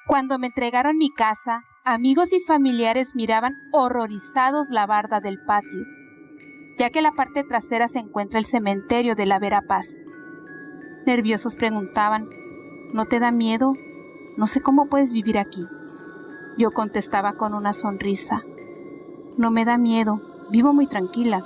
Cuando me entregaron mi casa, amigos y familiares miraban horrorizados la barda del patio, ya que en la parte trasera se encuentra el cementerio de la Verapaz. Nerviosos preguntaban, ¿no te da miedo? No sé cómo puedes vivir aquí. Yo contestaba con una sonrisa, no me da miedo, vivo muy tranquila.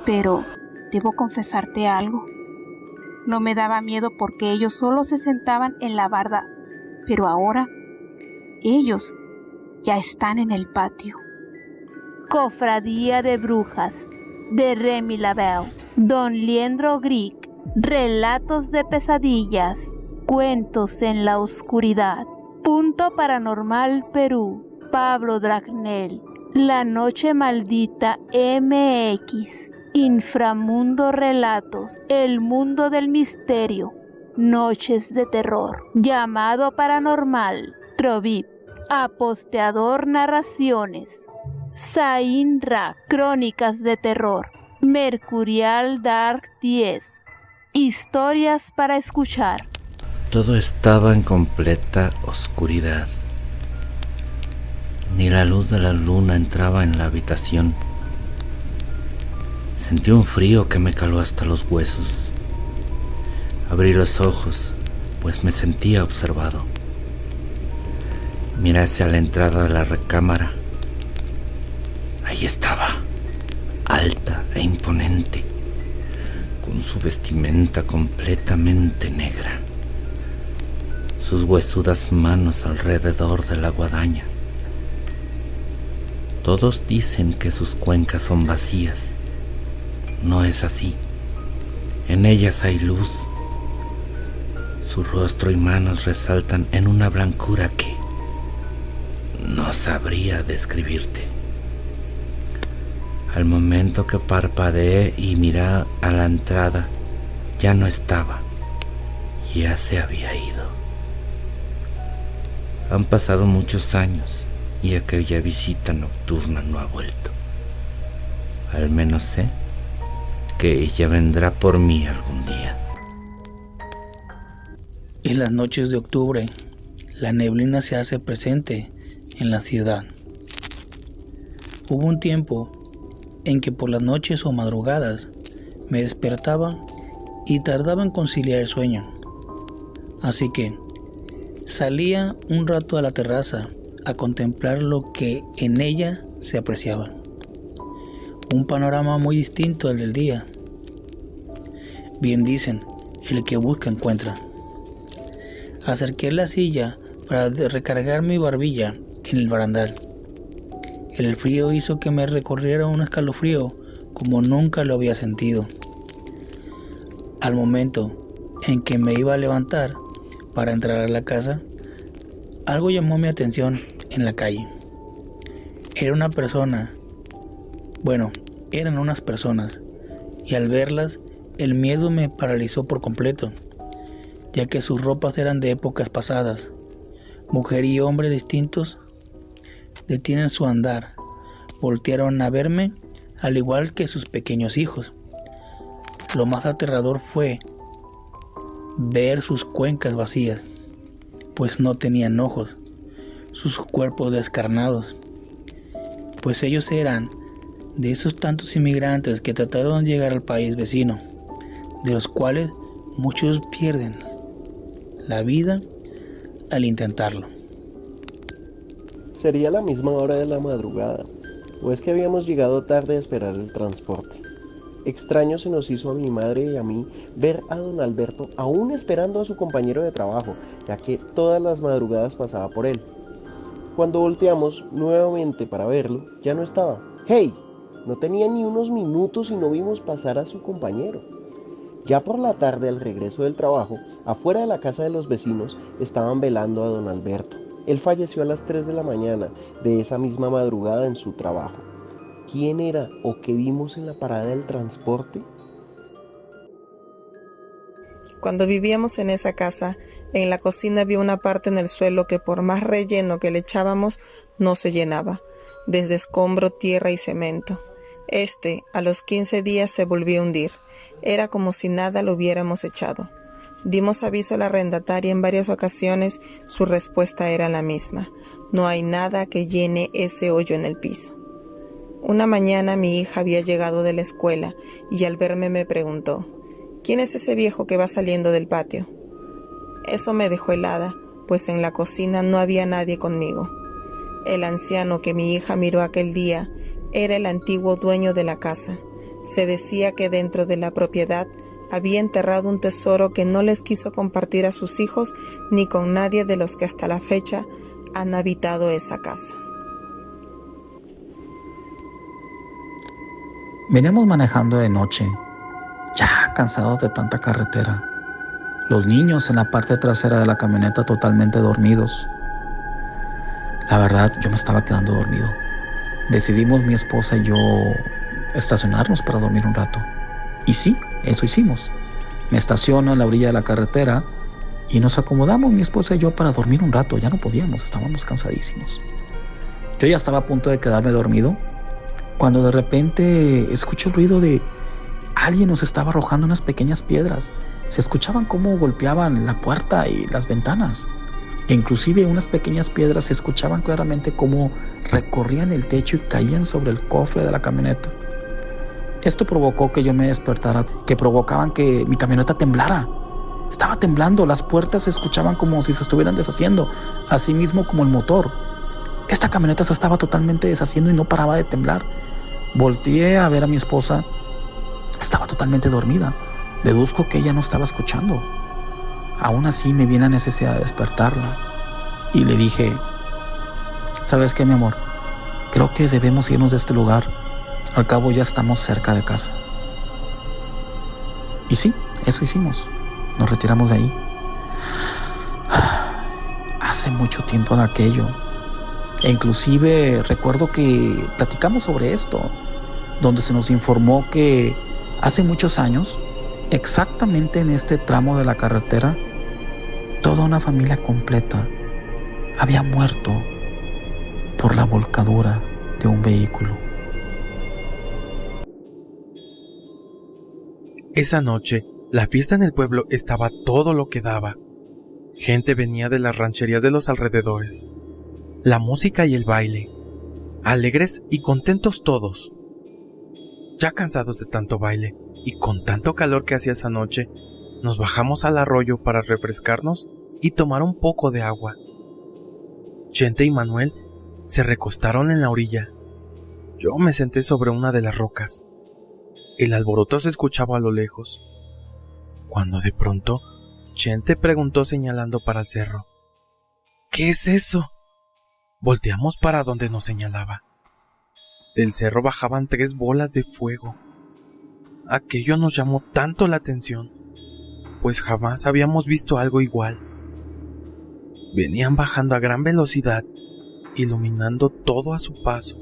Pero, ¿debo confesarte algo? No me daba miedo porque ellos solo se sentaban en la barda, pero ahora ellos ya están en el patio. Cofradía de Brujas, de Remy Lavelle, Don Liendro Grieg, Relatos de Pesadillas, Cuentos en la Oscuridad, Punto Paranormal Perú, Pablo Dragnel, La Noche Maldita MX, Inframundo Relatos, El Mundo del Misterio, Noches de Terror, Llamado Paranormal, Trovip, Aposteador Narraciones, Zain Rak, Crónicas de Terror, Mercurial Dark 10, Historias para Escuchar. Todo estaba en completa oscuridad. Ni la luz de la luna entraba en la habitación. Sentí un frío que me caló hasta los huesos. Abrí los ojos, pues me sentía observado. Miré hacia la entrada de la recámara. Ahí estaba, alta e imponente, con su vestimenta completamente negra, sus huesudas manos alrededor de la guadaña. Todos dicen que sus cuencas son vacías. No es así. En ellas hay luz. Su rostro y manos resaltan en una blancura que no sabría describirte. Al momento que parpadeé y miré a la entrada, ya no estaba. Ya se había ido. Han pasado muchos años y aquella visita nocturna no ha vuelto. Al menos sé que ella vendrá por mí algún día. En las noches de octubre, la neblina se hace presente en la ciudad. Hubo un tiempo en que por las noches o madrugadas me despertaba y tardaba en conciliar el sueño. Así que salía un rato a la terraza a contemplar lo que en ella se apreciaba. Un panorama muy distinto al del día. Bien dicen, el que busca encuentra. Acerqué la silla para recargar mi barbilla en el barandal. El frío hizo que me recorriera un escalofrío como nunca lo había sentido. Al momento en que me iba a levantar para entrar a la casa, algo llamó mi atención en la calle. Era una persona, eran unas personas, y al verlas el miedo me paralizó por completo, ya que sus ropas eran de épocas pasadas. Mujer y hombre distintos detienen su andar, voltearon a verme al igual que sus pequeños hijos. Lo más aterrador fue ver sus cuencas vacías, pues no tenían ojos, sus cuerpos descarnados, pues ellos eran de esos tantos inmigrantes que trataron de llegar al país vecino, de los cuales muchos pierden la vida al intentarlo. Sería la misma hora de la madrugada, o es que habíamos llegado tarde a esperar el transporte. Extraño se nos hizo a mi madre y a mí ver a don Alberto aún esperando a su compañero de trabajo, ya que todas las madrugadas pasaba por él. Cuando volteamos nuevamente para verlo, ya no estaba. ¡Hey! No tenía ni unos minutos y no vimos pasar a su compañero. Ya por la tarde, al regreso del trabajo, afuera de la casa de los vecinos, estaban velando a don Alberto. Él falleció a las 3 de la mañana de esa misma madrugada en su trabajo. ¿Quién era o qué vimos en la parada del transporte? Cuando vivíamos en esa casa, en la cocina había una parte en el suelo que por más relleno que le echábamos, no se llenaba, desde escombro, tierra y cemento. A los 15 días se volvió a hundir. Era como si nada lo hubiéramos echado. Dimos aviso a la arrendataria en varias ocasiones, su respuesta era la misma: no hay nada que llene ese hoyo en el piso. Una mañana mi hija había llegado de la escuela y al verme me preguntó: ¿quién es ese viejo que va saliendo del patio? Eso me dejó helada, pues en la cocina no había nadie conmigo. El anciano que mi hija miró aquel día era el antiguo dueño de la casa. Se decía que dentro de la propiedad había enterrado un tesoro que no les quiso compartir a sus hijos ni con nadie de los que hasta la fecha han habitado esa casa. Veníamos manejando de noche, ya cansados de tanta carretera. Los niños en la parte trasera de la camioneta totalmente dormidos. La verdad, yo me estaba quedando dormido. Decidimos mi esposa y yo estacionarnos para dormir un rato. Y sí, eso hicimos. Me estaciono en la orilla de la carretera y nos acomodamos mi esposa y yo para dormir un rato. Ya no podíamos, estábamos cansadísimos. Yo ya estaba a punto de quedarme dormido cuando de repente escucho el ruido de alguien nos estaba arrojando unas pequeñas piedras. Se escuchaban cómo golpeaban la puerta y las ventanas. E inclusive unas pequeñas piedras se escuchaban claramente cómo recorrían el techo y caían sobre el cofre de la camioneta. Esto provocó que yo me despertara, que provocaban que mi camioneta temblara. Estaba temblando, las puertas se escuchaban como si se estuvieran deshaciendo, así mismo como el motor. Esta camioneta se estaba totalmente deshaciendo y no paraba de temblar. Volteé a ver a mi esposa, estaba totalmente dormida. Deduzco que ella no estaba escuchando. Aún así me vi la necesidad de despertarla y le dije: ¿sabes qué, mi amor? Creo que debemos irnos de este lugar. Al cabo ya estamos cerca de casa. Y sí, eso hicimos. Nos retiramos de ahí. Hace mucho tiempo de aquello. E inclusive recuerdo que platicamos sobre esto, donde se nos informó que hace muchos años, exactamente en este tramo de la carretera, toda una familia completa había muerto por la volcadura de un vehículo. Esa noche, la fiesta en el pueblo estaba todo lo que daba. Gente venía de las rancherías de los alrededores. La música y el baile. Alegres y contentos todos. Ya cansados de tanto baile y con tanto calor que hacía esa noche, nos bajamos al arroyo para refrescarnos y tomar un poco de agua. Chente y Manuel se recostaron en la orilla. Yo me senté sobre una de las rocas. El alboroto se escuchaba a lo lejos, cuando de pronto Chente preguntó señalando para el cerro: ¿qué es eso? Volteamos para donde nos señalaba. Del cerro bajaban 3 bolas de fuego. Aquello nos llamó tanto la atención, pues jamás habíamos visto algo igual. Venían bajando a gran velocidad, iluminando todo a su paso.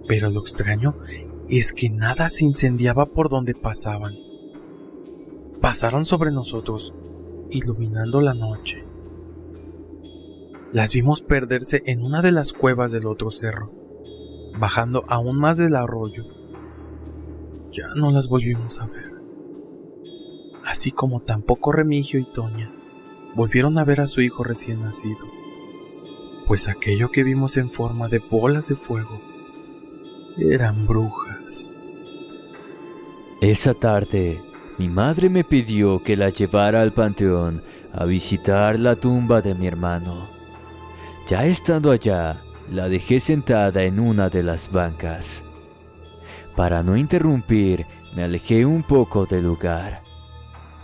Pero lo extraño es que nada se incendiaba por donde pasaban. Pasaron sobre nosotros, iluminando la noche. Las vimos perderse en una de las cuevas del otro cerro, bajando aún más del arroyo. Ya no las volvimos a ver. Así como tampoco Remigio y Toña volvieron a ver a su hijo recién nacido, pues aquello que vimos en forma de bolas de fuego eran brujas. Esa tarde, mi madre me pidió que la llevara al panteón a visitar la tumba de mi hermano. Ya estando allá, la dejé sentada en una de las bancas. Para no interrumpir, me alejé un poco del lugar.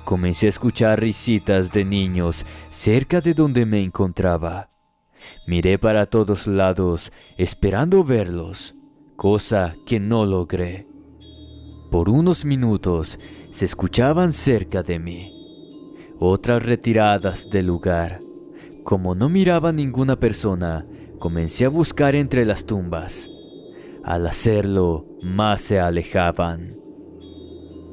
Comencé a escuchar risitas de niños cerca de donde me encontraba. Miré para todos lados, esperando verlos, cosa que no logré. Por unos minutos se escuchaban cerca de mí. Otras retiradas del lugar. Como no miraba ninguna persona, comencé a buscar entre las tumbas. Al hacerlo, más se alejaban.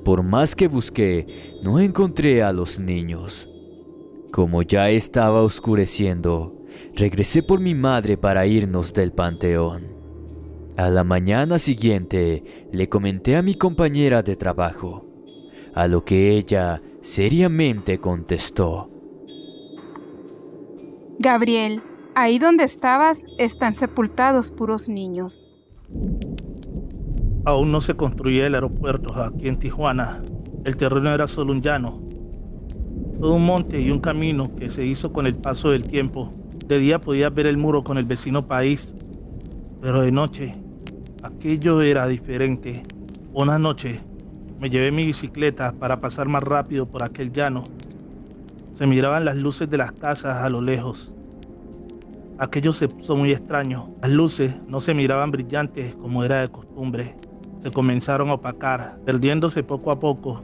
Por más que busqué, no encontré a los niños. Como ya estaba oscureciendo, regresé por mi madre para irnos del panteón. A la mañana siguiente, le comenté a mi compañera de trabajo, a lo que ella seriamente contestó: Gabriel, ahí donde estabas están sepultados puros niños. Aún no se construía el aeropuerto aquí en Tijuana. El terreno era solo un llano, todo un monte y un camino que se hizo con el paso del tiempo. De día podías ver el muro con el vecino país, pero de noche aquello era diferente. Una noche me llevé mi bicicleta para pasar más rápido por aquel llano. Se miraban las luces de las casas a lo lejos. Aquello se puso muy extraño. Las luces no se miraban brillantes como era de costumbre. Se comenzaron a opacar, perdiéndose poco a poco,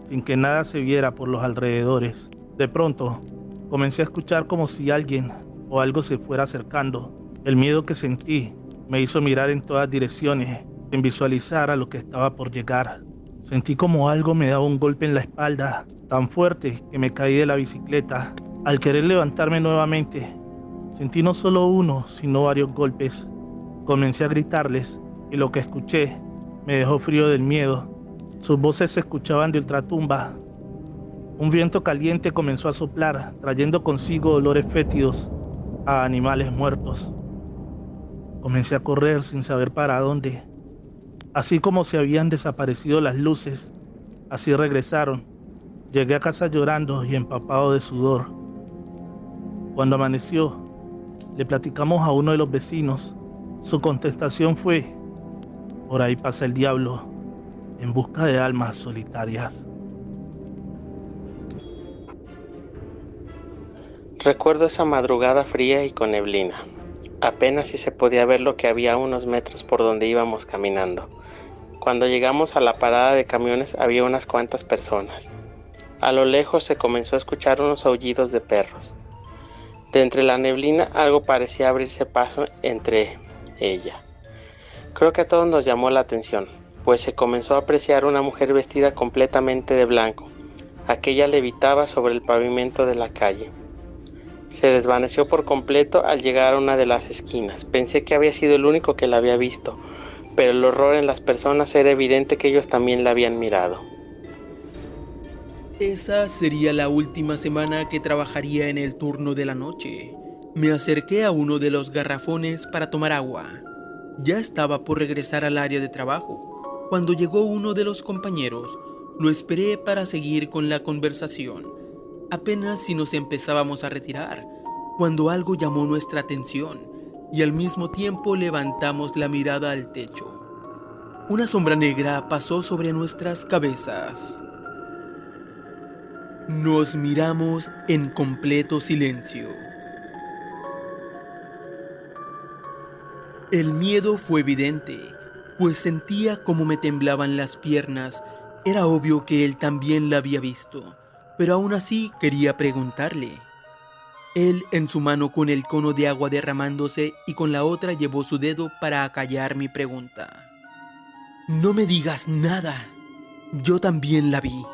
sin que nada se viera por los alrededores. De pronto, comencé a escuchar como si alguien o algo se fuera acercando. El miedo que sentí me hizo mirar en todas direcciones, sin visualizar a lo que estaba por llegar. Sentí como algo me daba un golpe en la espalda, tan fuerte que me caí de la bicicleta. Al querer levantarme nuevamente, sentí no solo uno, sino varios golpes. Comencé a gritarles y lo que escuché me dejó frío del miedo. Sus voces se escuchaban de ultratumba. Un viento caliente comenzó a soplar, trayendo consigo olores fétidos a animales muertos. Comencé a correr sin saber para dónde. Así como se habían desaparecido las luces, así regresaron. Llegué a casa llorando y empapado de sudor. Cuando amaneció, le platicamos a uno de los vecinos. Su contestación fue: por ahí pasa el diablo, en busca de almas solitarias. Recuerdo esa madrugada fría y con neblina. Apenas si se podía ver lo que había a unos metros por donde íbamos caminando. Cuando llegamos a la parada de camiones había unas cuantas personas. A lo lejos se comenzó a escuchar unos aullidos de perros. De entre la neblina algo parecía abrirse paso entre ella. Creo que a todos nos llamó la atención, pues se comenzó a apreciar una mujer vestida completamente de blanco. Aquella levitaba sobre el pavimento de la calle. Se desvaneció por completo al llegar a una de las esquinas. Pensé que había sido el único que la había visto, pero el horror en las personas era evidente que ellos también la habían mirado. Esa sería la última semana que trabajaría en el turno de la noche. Me acerqué a uno de los garrafones para tomar agua. Ya estaba por regresar al área de trabajo, cuando llegó uno de los compañeros. Lo esperé para seguir con la conversación. Apenas si nos empezábamos a retirar, cuando algo llamó nuestra atención, y al mismo tiempo levantamos la mirada al techo. Una sombra negra pasó sobre nuestras cabezas. Nos miramos en completo silencio. El miedo fue evidente, pues sentía como me temblaban las piernas. Era obvio que él también la había visto, pero aún así quería preguntarle. Él en su mano con el cono de agua derramándose y con la otra llevó su dedo para acallar mi pregunta. No me digas nada, yo también la vi.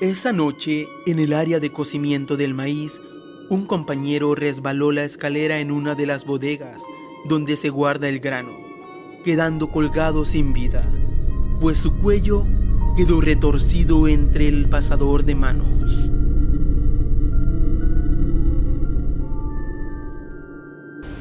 Esa noche, en el área de cocimiento del maíz, un compañero resbaló la escalera en una de las bodegas donde se guarda el grano, quedando colgado sin vida, pues su cuello quedó retorcido entre el pasador de manos.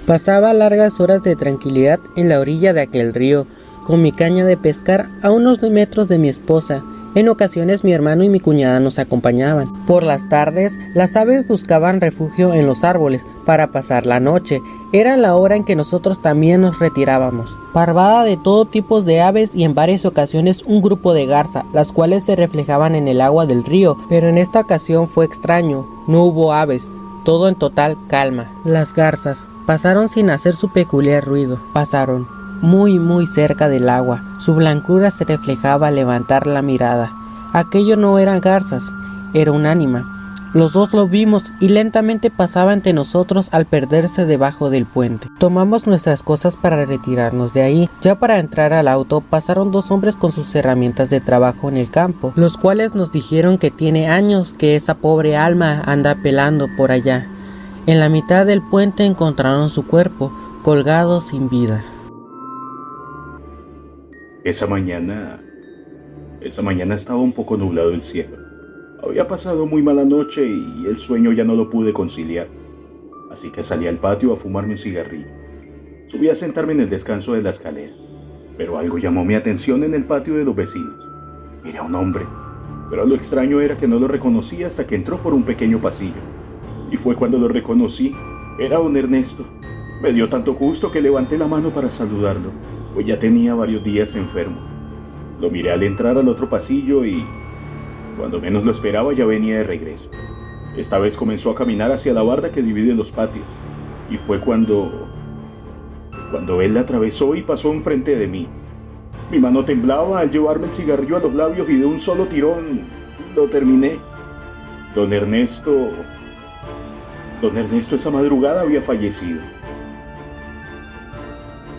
Pasaba largas horas de tranquilidad en la orilla de aquel río, con mi caña de pescar a unos metros de mi esposa. En ocasiones mi hermano y mi cuñada nos acompañaban. Por las tardes, las aves buscaban refugio en los árboles para pasar la noche. Era la hora en que nosotros también nos retirábamos. Parvada de todo tipo de aves y en varias ocasiones un grupo de garza, las cuales se reflejaban en el agua del río, pero en esta ocasión fue extraño. No hubo aves, todo en total calma. Las garzas pasaron sin hacer su peculiar ruido. Pasaron muy cerca del agua. Su blancura se reflejaba al levantar la mirada. Aquello no eran garzas, era un ánima. Los dos lo vimos y lentamente pasaba ante nosotros al perderse debajo del puente. Tomamos nuestras cosas para retirarnos de ahí. Ya para entrar al auto pasaron dos hombres con sus herramientas de trabajo en el campo, los cuales nos dijeron que tiene años que esa pobre alma anda pelando por allá. En la mitad del puente encontraron su cuerpo, colgado sin vida. Esa mañana Esa mañana estaba un poco nublado el cielo. Había pasado muy mala noche y el sueño ya no lo pude conciliar. Así que salí al patio a fumarme un cigarrillo. Subí a sentarme en el descanso de la escalera, pero algo llamó mi atención en el patio de los vecinos. Era un hombre, pero lo extraño era que no lo reconocí hasta que entró por un pequeño pasillo. Y fue cuando lo reconocí. Era don Ernesto. Me dio tanto gusto que levanté la mano para saludarlo, pues ya tenía varios días enfermo. Lo miré al entrar al otro pasillo y, cuando menos lo esperaba, ya venía de regreso. Esta vez comenzó a caminar hacia la barda que divide los patios, y fue cuando él la atravesó y pasó enfrente de mí. Mi mano temblaba al llevarme el cigarrillo a los labios y de un solo tirón lo terminé. Don Ernesto esa madrugada había fallecido.